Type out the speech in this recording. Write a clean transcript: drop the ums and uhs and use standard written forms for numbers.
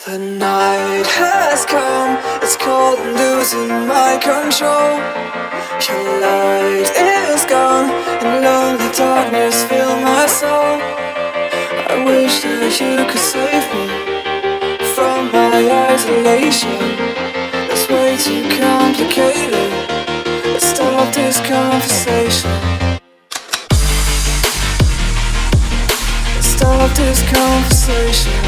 The night has come, it's cold and losing my control. Your light is gone, and lonely darkness fill my soul. I wish that you could save me from my isolation. It's way too complicated. Let's stop this conversation. Let's stop this conversation.